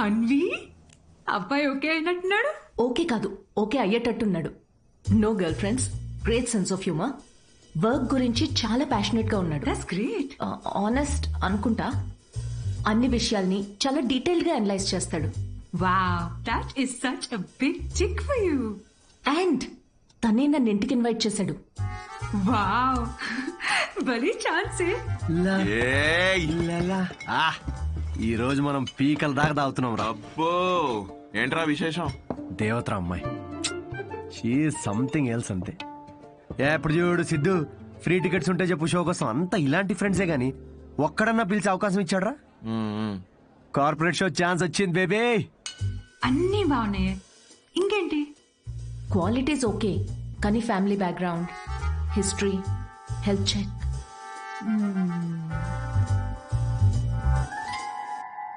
అన్వి అబ్బాయి ఓకే అయినట్టున్నాడు. ఓకే కాదు, ఓకే అయ్యేటట్టున్నాడు. No girl friends, great sense of humour, work గురించి చాలా ప్యాషనెట్ గా ఉన్నాడు. That's great. ఆనెస్ట్ అనుకుంటా. అన్ని విషయాల్ని చాలా డీటెయిల్ గా అనలైజ్ చేస్తాడు. Wow, that is such a big chick for you. And తనే నన్ను ఇంటికి ఇన్వైట్ చేశాడు. వావ్, భలే ఛాన్సే. ఈ రోజు మనం పీకల దాకా తాగుతున్నాం రా. అబ్బో, ఏంట్రా విశేషం? దేవతరా అమ్మాయి, షీ సంథింగ్ ఎల్స్ అంతే. ఎప్పుడు చూడు సిద్ధు, ఫ్రీ టికెట్స్ ఉంటే చెప్పు షో కోసం. అంతా ఇలాంటి ఫ్రెండ్సే గాని ఒక్కడన్నా పిలిచే అవకాశం ఇచ్చాడ్రా? కార్పొరేట్ షో ఛాన్స్ వచ్చింది బేబీ. అన్నీ బాగున్నాయి, ఇంకేంటి? క్వాలిటీస్ ఓకే, కానీ family background, history, health check.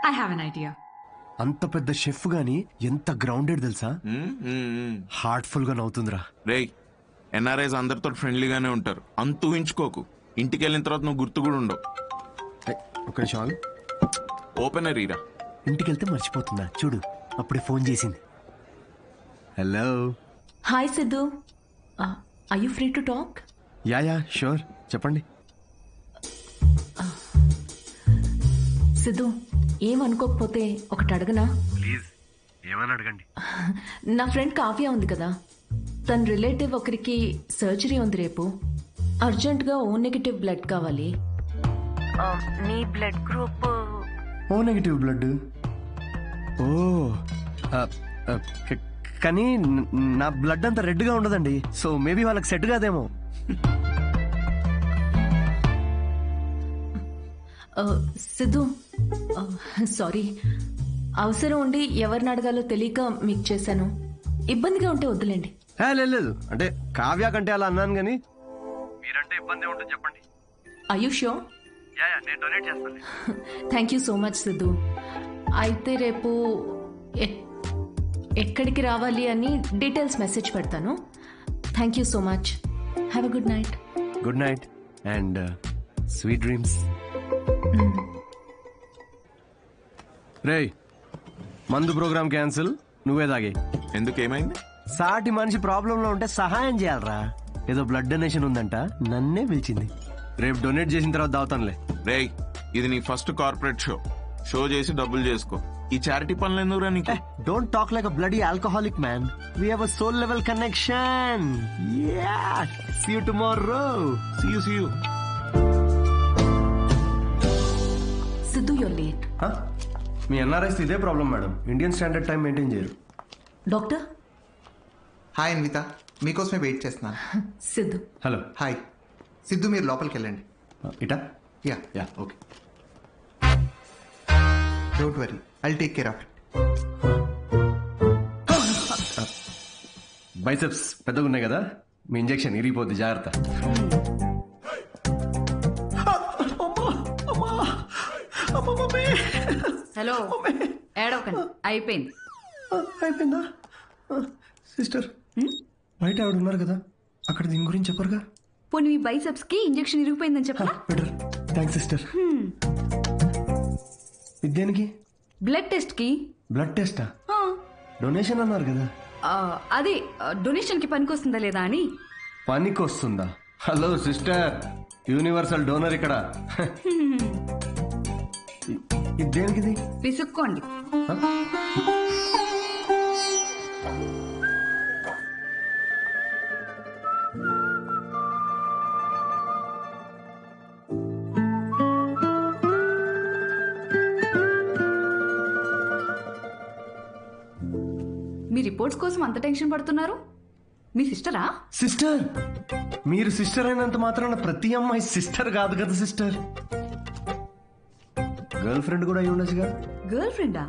I have an idea. అంత పెద్ద షెఫ్ గాని ఎంత గ్రౌండెడ్ తెలుసా? హార్ట్ఫుల్ గా నవ్వుతుందిరా. రేయ్, ఎన్ఆర్ఐస్ అందరితో ఫ్రెండ్లీగానే ఉంటారు, అంత ఊహించుకోకు. ఇంటికి వెళ్ళిన తర్వాత నువ్వు గుర్తు కూడా ఉండవు. ఒక నిమిషం, ఓపెనర్ ఈరా. ఇంటికి వెళ్తే మర్చిపోతుందా చూడు, అప్పుడే ఫోన్ చేసింది. Hello. Hi Siddhu, are you free to talk? Yeah sure, చెప్పండి. సిద్ధు, ఏమనుకోకపోతే ఒకటి అడగనా? ప్లీజ్, ఏమని అడగండి. నా ఫ్రెండ్ కావ్య ఉంది కదా, తన రిలేటివ్ ఒకరికి సర్జరీ ఉంది రేపు. అర్జెంట్గా ఓ నెగిటివ్ బ్లడ్ కావాలి. నీ blood group O negative blood. ఓ కానీ నా బ్లడ్ అంత రెడ్ గా ఉండదండి, సో మేబీ వాళ్ళకి సెట్ కాదేమో. సిద్ధు, సారీ, అవసరం ఉండి ఎవరిని అడగాలో తెలియక మీకు చేశాను. ఇబ్బందిగా ఉంటే వద్దులేండి. లేదు, అంటే కావ్య కంటే అలా అన్నాను కానీ మీరంటే ఇబ్బంది ఉంటుంది చెప్పండి. Are you sure? నేను డొనేట్ చేస్తాను. Thank you so much Siddhu. అయితే రేపు ఎక్కడికి రావాలి అని డీటెయిల్స్ మెసేజ్ పెడతాను. Thank you so much. Have a good night. Good night and sweet dreams. రేయ్, మందు ప్రోగ్రామ్ క్యాన్సిల్, నువ్వే తాగే. ఎందుకు, ఏమైంది? సాటి మనిషి ప్రాబ్లం లో ఉంటే సహాయం చేయాలరా. ఏదో బ్లడ్ డొనేషన్ ఉందంట, నన్నే పిలిచింది. రేపు డొనేట్ చేసిన తర్వాత దావుతానులే. రేయ్, ఇది నీ ఫస్ట్ కార్పొరేట్ షో చేసి డబ్బులు చేసుకో. ఈ చారిటీ పనులు ఎందుకురా నీకు? Don't talk like a bloody alcoholic man. We have a soul level connection. Yeah, see you tomorrow. See you. Siddhu, your late. మీ ఎన్ఆర్ఐస్ ఇదే problem madam, Indian standard time maintain చేయరు. డాక్టర్. హాయ్ అన్విత, మీకోసమే wait చేస్తున్నాను. Siddhu. Hello. Hi Siddhu, మీరు లోపలికి వెళ్ళండి. ఇటా? Yeah okay. Don't worry, I'll take care of it. Biceps పెద్దగా ఉన్నాయి కదా, మీ ఇంజెక్షన్ ఇరిగిపోద్ది, జాగ్రత్త. హలో, ఏడవకండి, అయిపోయింది. అయిపోయిందా? సిస్టర్, బయట ఆవిడ ఉన్నారు కదా, అక్కడ దీని గురించి చెప్పరుగా? పోనీ మీ బైసెప్స్ కి ఇంజెక్షన్ ఇరిగిపోయిందని చెప్పరా? Better, thanks sister. దేనికి? బ్లడ్ టెస్ట్ కి. బ్లడ్ టెస్టా? డొనేషన్ అన్నారు కదా. అదే డొనేషన్ కి పనికొస్తుందా లేదా అని. పనికొస్తుందా? హలో సిస్టర్, యూనివర్సల్ డోనర్ ఇక్కడ. దేనికిది? విసుక్కోండి. మీ రిపోర్ట్స్ కోసం అంత టెన్షన్ పడుతున్నారు? మీ సిస్టరా? సిస్టర్? మీరు సిస్టర్ అయినంత మాత్రాన ప్రతి అమ్మాయి సిస్టర్ కాదు కదా సిస్టర్. గర్ల్ ఫ్రెండ్ కూడా అయి ఉండొచ్చుగా. గర్ల్ ఫ్రెండా?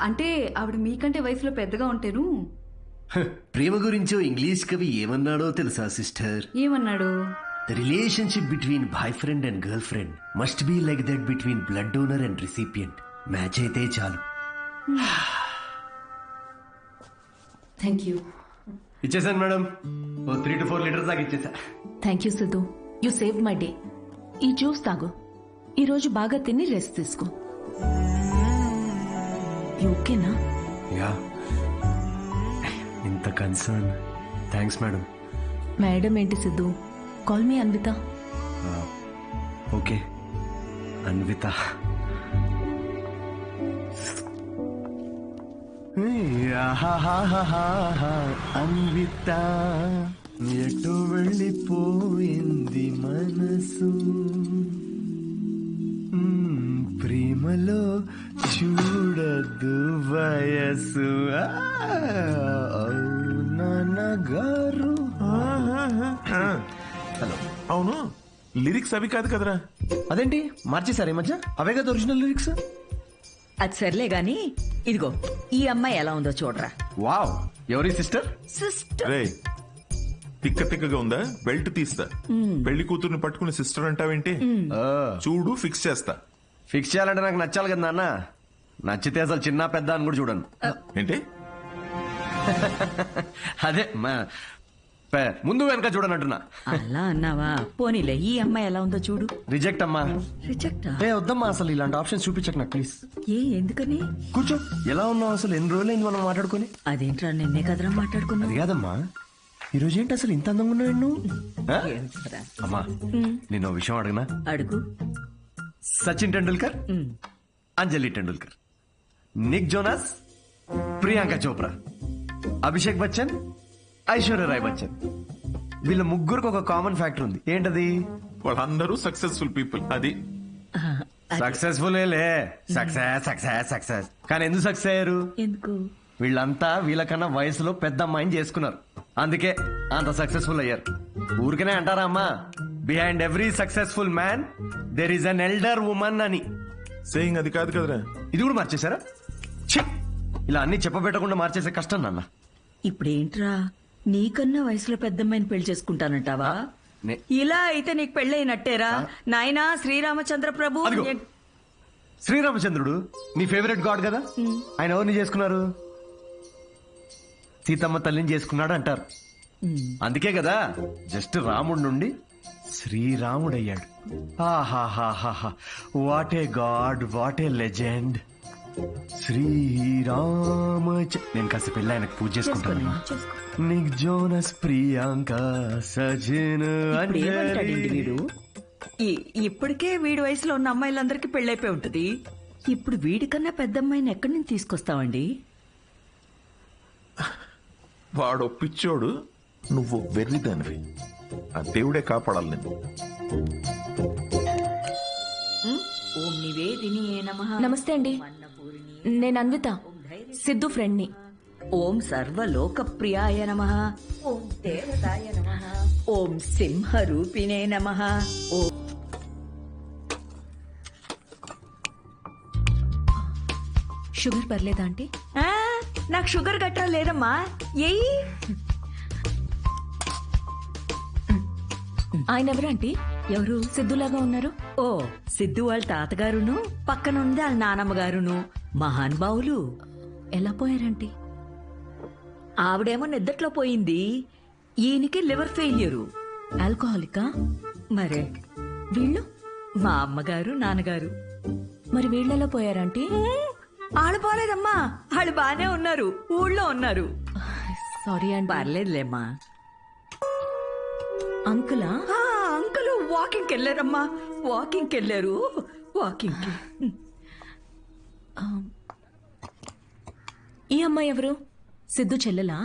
అంటే ఆవిడ మీకంటే వయసులో పెద్దగా ఉంటేను. ప్రేమ గురించో ఇంగ్లీష్ కవి ఏమన్నాడో తెలుసా సిస్టర్? ఏమన్నాడు? The relationship between boyfriend and girlfriend must be like that between blood donor and recipient. Match అయితే చాలు. Thank you. ఇచ్చేసాను మేడం, 3 to 4 లీటర్స్ దాకా ఇచ్చేసా. Thank you Siddhu, you save my day. ఈ జ్యూస్ తాగు, ఈరోజు బాగా తిని రెస్ట్ తీసుకో. ఓకేనా? యా, ఇంత కన్సర్న్. Thanks madam. మేడం ఏంటి Siddhu, call me Anvitha. Okay Anvitha. Anvitha ఎటు వెళ్ళిపోయింది మనసు, ప్రేమలో చూడదు వయసు. నాన్నగారు. హలో. అవును, లిరిక్స్ అవి కాదు కదరా. అదేంటి మార్చేశారు ఈ మధ్య? అవే కదా ఒరిజినల్ లిరిక్స్. అది సర్లే గాని ఇదిగో ఈ అమ్మాయి ఎలా ఉందో చూడరా. వావ్, ఎవరి సిస్టర్? సిస్టర్ రే, తిక్క తిక్కగా ఉందా? బెల్ట్ తీస్తా. పెళ్లి కూతుర్ని పట్టుకుని సిస్టర్ అంటావేంటి? చూడు, ఫిక్స్ చేస్తా. ఫిక్స్ చేయాలంటే నాకు నచ్చాలి కదా నాన్న. నచ్చితే అసలు చిన్న పెద్ద అని కూడా చూడను. ఏంటి? అదే ముందు వెనక చూడనంటున్నా. అలా అన్నావా? పోనీలే, ఈ అమ్మాయి ఎలా ఉందో చూడు. రిజెక్ట్ అమ్మా. రిజెక్టా? వద్దమ్మా, అసలు ఇలాంటి ఆప్షన్స్ చూపించక నాకు ప్లీజ్. ఎందుకని? కూర్చో. ఎలా ఉన్నావు అసలు? ఎన్ని రోజులైంది మనం మాట్లాడుకొని? అదేంట్రా, నిన్నే కదరా మాట్లాడుకున్నా. అది కాదమ్మా, ఈ రోజు ఏంటి అసలు ఇంత అందంగా ఉన్నావు నువ్వు? అమ్మా, నేను ఓ విషయం అడగనా? అడుగు. సచిన్ టెండూల్కర్, అంజలి టెండూల్కర్, నిక్ జోనాస్, ప్రియాంక చోప్రా, అభిషేక్ బచ్చన్, ఐశ్వర్య రాయ్ బచ్చన్, వీళ్ళ ముగ్గురికి ఒక కామన్ ఫ్యాక్టర్ ఉంది. ఏంటది? వాళ్ళందరూ సక్సెస్ఫుల్ పీపుల్. అది సక్సెస్ఫుల్. Success success success. కానీ ఎందుకు సక్సెస్ అయ్యారు? ఎందుకు? వీళ్ళంతా వీళ్ళకన్నా వయసులో పెద్ద అమ్మాయిని చేసుకున్నారు, అందుకే అంత సక్సెస్ఫుల్ అయ్యారు. ఊరికనే అంటారా అమ్మా, behind every successful man there is an elder woman అని. సేయింగ్ అది కాదు కదరా. ఇది కూడా మార్చేశారా? ఛీ! ఇలా అన్ని చెప్పబెట్టకుండా మార్చేసే కష్టం నాన్న. ఇప్పుడేంట్రా, నీకన్నా వయసులో పెద్దమ్మాయిని పెళ్లి చేసుకుంటానంటావా? ఇలా అయితే నీకు పెళ్ళైనట్టేరా నాయనా. శ్రీరామచంద్ర ప్రభు. అదిగో. శ్రీరామచంద్రుడు నీ ఫేవరెట్ గాడ్ కదా, ఆయన ఎవరిని చేసుకున్నారు? సీతమ్మ తల్లిని చేసుకున్నాడు అంటారు. అందుకే కదా జస్ట్ రాముడి నుండి శ్రీరాముడయ్యాడు. ఆహాహాహా, what a god, what a legend. Srirama. నేను కాస్త పెళ్ళి ఆయనకు పూజ చేసుకుంటాను. నిక్ జోనస్, ప్రియాంక, సజిన్, ఏమంటాడండి వీడు? ఇప్పటికే వీడి వయసులో ఉన్న అమ్మాయిలందరికీ పెళ్ళైపోయి ఉంటది. ఇప్పుడు వీడికన్నా పెద్ద అమ్మాయిని ఎక్కడి నుంచి తీసుకొస్తావండి? వాడు పిచ్చోడు, నువ్వు వెర్రిదానివి. ఆ దేవుడే కాపాడాలి నేను. ఓం నివేదినియే నమః. నమస్తే అండి, నేను అన్విత, సిద్ధు ఫ్రెండ్ని. ఓం సర్వలోకప్రియాయ నమః. ఓం దేవతాయ నమః. ఓం సింహరూపిణే నమః. ఓం షుగర్ పర్లేదా ఆంటీ? ఆ, నాకు షుగర్ గట్రా లేదమ్మా. ఏయ్, ఆయన ఎవరు ఆంటీ? ఎవరు? సిద్ధులాగా ఉన్నారు. ఓ, సిద్ధు వాళ్ళ తాతగారును, పక్కనుంది వాళ్ళ నానమ్మగారును మహానుభావులు. ఎలా పోయారంటీ? ఆవిడేమో నిద్దట్లో పోయింది, ఈయనకి లివర్ ఫెయిల్యూరు. ఆల్కహాలికా? మరే వీళ్ళు? మా అమ్మగారు నాన్నగారు. మరి వీళ్ళెలా పోయారంటీ? వాళ్ళు పోలేదమ్మా, వాళ్ళు బానే ఉన్నారు, ఊళ్ళో ఉన్నారు. సారీ అండి. పర్లేదులేమ్మా. అంకులా? అంకుల్ వాకింగ్కి వెళ్ళారమ్మా, వాకింగ్కి వెళ్ళారు. వాకింగ్కి. ఈ అమ్మాయి ఎవరు? సిద్ధు చెల్లెలా?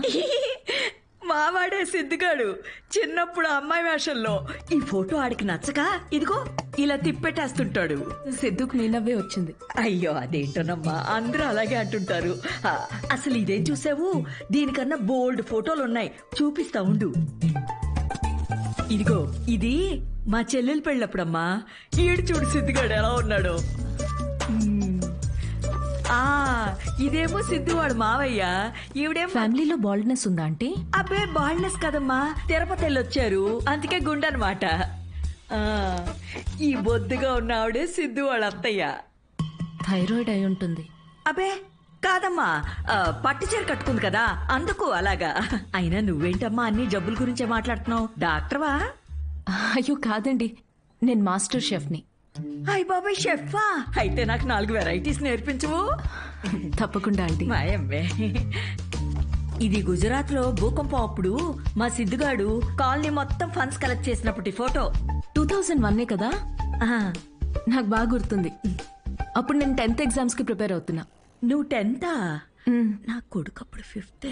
మావాడే సిద్ధిగాడు, చిన్నప్పుడు అమ్మాయి వేషంలో. ఈ ఫోటో ఆడికి నచ్చక ఇదిగో ఇలా తిప్పెట్టేస్తుంటాడు. సిద్ధుకు నీ నవ్వే వచ్చింది. అయ్యో అదేంటోనమ్మా, అందరూ అలాగే అంటుంటారు. అసలు ఇదేం చూసావు? దీనికన్నా బోల్డ్ ఫోటోలు ఉన్నాయి, చూపిస్తా ఉండు. ఇదిగో ఇది మా చెల్లెలు పెళ్ళప్పుడమ్మా. ఈడు చూడు సిద్ధిగాడు ఎలా ఉన్నాడు. ఇదేమో సిద్ధు వాడు మావయ్య, ఈవిడేమో. ఫ్యామిలీలో బాల్డ్నెస్ ఉందా ఆంటీ? అబ్బే బాల్నెస్ కదమ్మా, తిరుపతి వెళ్ళొచ్చారు, అందుకే గుండనమాట. ఈ బొద్దుగా ఉన్న ఆవిడే సిద్ధు వాళ్ళ అత్తయ్య. థైరాయిడ్ అయి ఉంటుంది. అబ్బే కాదమ్మా, పట్టు చీర కట్టుకుంది కదా అందుకు అలాగా. అయినా నువ్వేంటమ్మా అన్ని జబ్బుల గురించే మాట్లాడుతున్నావు? డాక్టర్వా? అయ్యో కాదండి, నేను మాస్టర్ షెఫ్ని. అయ్ బాబాయ్, షెఫా? అయితే నాకు 4 వెరైటీస్ నేర్పించవు. తప్పకుండా ఆంటీ. మాయమ్మే. ఇది గుజరాత్ లో భూకంపం అప్పుడు మా సిద్ధుగాడు కాలనీ మొత్తం ఫండ్స్ కలెక్ట్ చేసినప్పటి ఫోటో. 2001 కదా? ఆ, నాకు బాగా గుర్తుంది. అప్పుడు నేను 10th ఎగ్జామ్స్ కి ప్రిపేర్ అవుతున్నా. నువ్వు 10th? నా కొడుకు అప్పుడు 5th.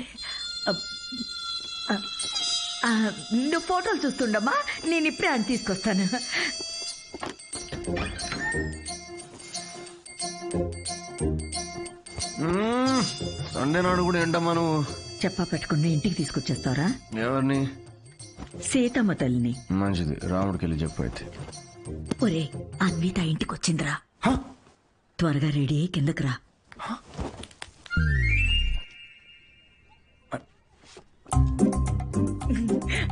నువ్వు ఫోటోలు చూస్తుండమ్మా, నేను ఇప్పుడే అని తీసుకొస్తాను. సండే నాడు కూడా ఏంటమ్మా నువ్వు? చెప్పా పెట్టుకుని ఇంటికి తీసుకొచ్చేస్తారా? ఎవరిని? సీతమ్మ తల్లిని. మంచిది, రాముడికి వెళ్ళి చెప్పు అయితే. ఒరే, అన్విత ఇంటికి వచ్చిందిరా. త్వరగా రెడీ అయ్యి కిందకి రా.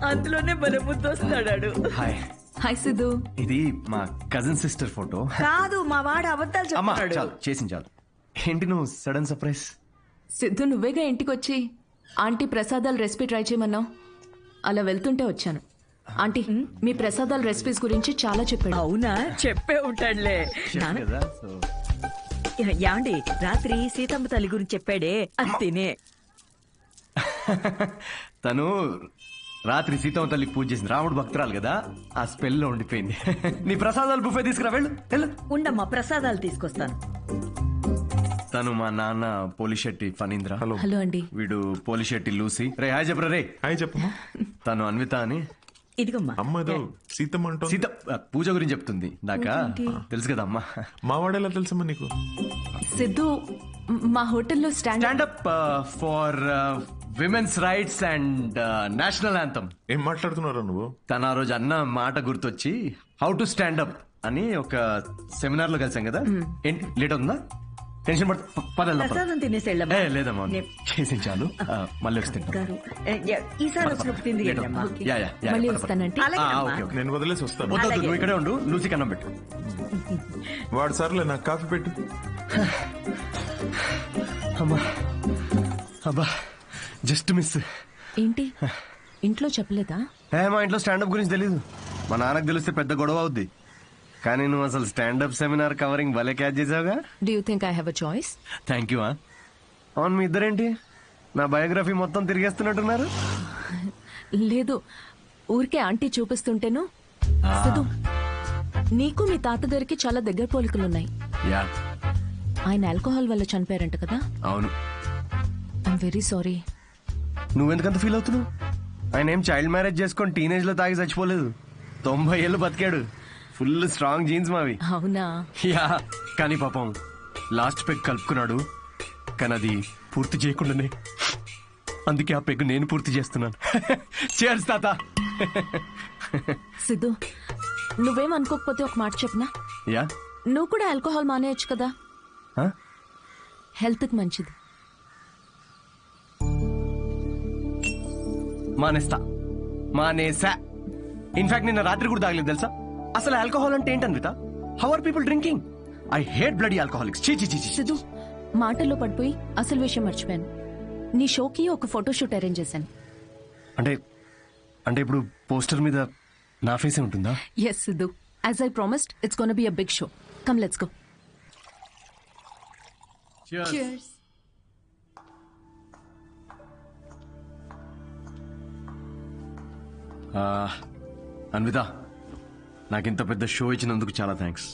అందులోనే మన ముద్దు వస్తాడాడు. హాయ్. హాయ్ సిద్ధు. ఇది మా కజిన్ సిస్టర్ ఫోటో. కాదు, మా వాడు అబద్ధాలు అమ్మా చెప్తాడు. చాలు, చేసింది చాలు. ఏంటి నువ్వు సడన్ సర్ప్రైజ్? సిద్ధు, నువ్వేగా ఇంటికి వచ్చి ఆంటీ ప్రసాదాల రెసిపీ ట్రై చేయమన్నావు. అలా వెళ్తుంటే వచ్చాను. ఆంటీ, మీ ప్రసాదాల రెసిపీస్ గురించి చాలా చెప్పాడు. అవునా? చెప్పే ఉంటాడులే. కదా సో యాండి, రాత్రి సీతమ్మ తల్లి గురించి చెప్పాడే, అది తినే. తను రాత్రి సీతమ్మ తల్లికి పూజ చేసింది. రాముడు భక్తురాలు కదా, ఆ స్పెల్ లో ఉండిపోయింది. నీ ప్రసాదాలు బుఫే తీసుకురా, వెళ్ళు వెళ్ళు. ఉండమ్మా, ప్రసాదాలు తీసుకొస్తాను. తను మా నాన్న పోలిశెట్టి ఫణీంద్ర. హలో. హలో అండి. వీడు పోలిశెట్టి లూసి. రే హాయ్ చెప్పరా రే. హాయ్ చెప్పమ్మా. తను అన్విత అని. ఇదిగమ్మా. అమ్మ ఏదో సీతమ్మ అంటో. సీత పూజ గురించి చెప్తుంది. నాకా తెలుసు కదా అమ్మా. మా వాడేలా తెలుసమ్మా నీకు? సిద్ధు, మా హోటల్లో stand up for women's rights and national anthem. ఏం మాట్లాడుతున్నారా నువ్వు? తన ఆ రోజు అన్న మాట గుర్తొచ్చి హౌ టు స్టాండప్ అని ఒక సెమినార్ లో కలిసాం కదా. ఏంటి లేట్ అవుతుందా? టెన్షన్ ప్రసాదం తినేసి వెళ్ళమ్మా. లేదమ్మా, చేసి చాలు. మళ్ళీ వస్తాను. గారు, ఈసారి వచ్చినప్పుడు తింది వెళ్ళమ్మా. మళ్ళీ వస్తానంటే. అలాగేనమ్మా. నేను వదిలేసి వస్తాను. వద్దు, నువ్వు ఇక్కడే ఉండు. లూసి కన్నం పెట్టు. వాడు సర్లే, నాకు కాఫీ పెట్టు. అమ్మా అబ్బా, జస్ట్ మిస్. ఏంటి ఇంట్లో చెప్పలేదా? మా ఇంట్లో స్టాండప్ గురించి తెలీదు. మా నాన్నకు తెలిస్తే పెద్ద గొడవ అవుద్ది. కానీ నువ్వు అసలు స్టాండప్ సెమినార్ కవరింగ్ భలే క్యాచ్ చేసావుగా. Do you think I have a choice? Thank you. అవును, మీ ఇద్దరేంటి నా బయోగ్రఫీ మొత్తం తిరిగేస్తున్నట్టున్నారు? లేదు, ఊరికే ఆంటీ చూపిస్తుంటేను. సిద్ధు, నీకు మీ తాతగారికి చాలా దగ్గర పోలికలున్నాయి. యా, ఆయన ఆల్కహాల్ వల్ల చనిపోయారంట కదా? అవును. I'm very sorry. నువ్వెందుకంత ఫీల్ అవుతున్నావు? ఆయన ఏం చైల్డ్ మ్యారేజ్ చేసుకొని టీనేజ్ లో తాగి చచ్చిపోలేదు. 90 ఏళ్ళు బతికాడు. ఫుల్ స్ట్రాంగ్ జీన్స్ మావి. అవునా? యా, కానీ పాపం లాస్ట్ పెగ్ కలుపుకున్నాడు. కానీ అది పూర్తి చేయకుండానే, అందుకే ఆ పెగ్ నేను పూర్తి చేస్తున్నాను. చేర్స్ తాత. సిద్ధు, నువ్వేం అనుకోకపోతే ఒక మాట చెప్పనా? యా. నువ్వు కూడా ఆల్కహాల్ మానేయచ్చు కదా, హెల్త్ కి మంచిది. మానేసా. ఇన్ఫాక్ట్ నిన్న రాత్రి కూడా తాగలేదు తెలుసా. అసలు ఆల్కహాల్ అంటే ఏంటన్విత? How are people drinking? I hate bloody alcoholics. Siddhu, మాటల్లో పడిపోయి అసలు విషయం మర్చిపోయాను. నీ షోకి ఒక ఫోటోషూట్ అరేంజ్ చేశాను. అంటే ఇప్పుడు పోస్టర్ మీద నా ఫేసే ఉంటుందా? Yes Siddhu, as I promised, it's gonna be a big show. Come let's go. Cheers. Anvitha, నాకింత పెద్ద షో ఇచ్చినందుకు చాలా థ్యాంక్స్.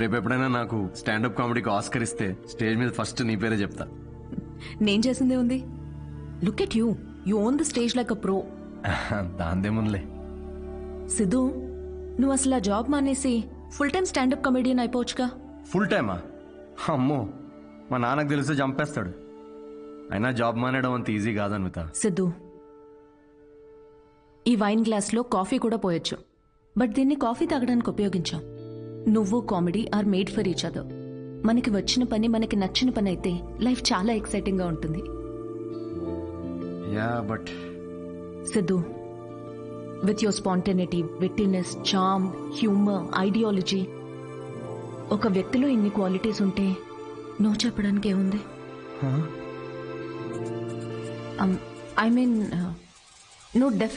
రేపు ఎప్పుడైనా నాకు స్టాండప్ కామెడీకి ఆస్కర్ ఇస్తే స్టేజ్ మీద ఫస్ట్ నీ పేరే చెప్తా. నేను చేసిందే ఉంది. Look at you, you own the stage like a pro. దాందేముందిలే. సిద్ధు, నువ్వు అసలు ఆ జాబ్ మానేసి ఫుల్ టైం స్టాండప్ కమెడియన్ అయిపోవచ్చుగా. ఫుల్ టైమా? అమ్మో, మా నాన్నకు తెలిస్తే చంపేస్తాడు. అయినా జాబ్ మానేయడం అంత ఈజీ కాదన్విత. సిద్ధు, ఈ వైన్ గ్లాస్ లో కాఫీ కూడా పోయొచ్చు, బట్ దీన్ని కాఫీ తాగడానికి ఉపయోగించాం. నువ్వు comedy are made for each other. మనకి వచ్చిన పని మనకి నచ్చిన పని అయితే లైఫ్ చాలా ఎక్సైటింగ్ గా ఉంటుంది. Yeah, but Siddhu, with your spontaneity, wittiness, charm, humour, ideology, ఒక వ్యక్తిలో ఇన్ని క్వాలిటీస్ ఉంటే నువ్వు చెప్పడానికి ఏముంది? ఐ మీన్, నువ్వు డెఫినెట్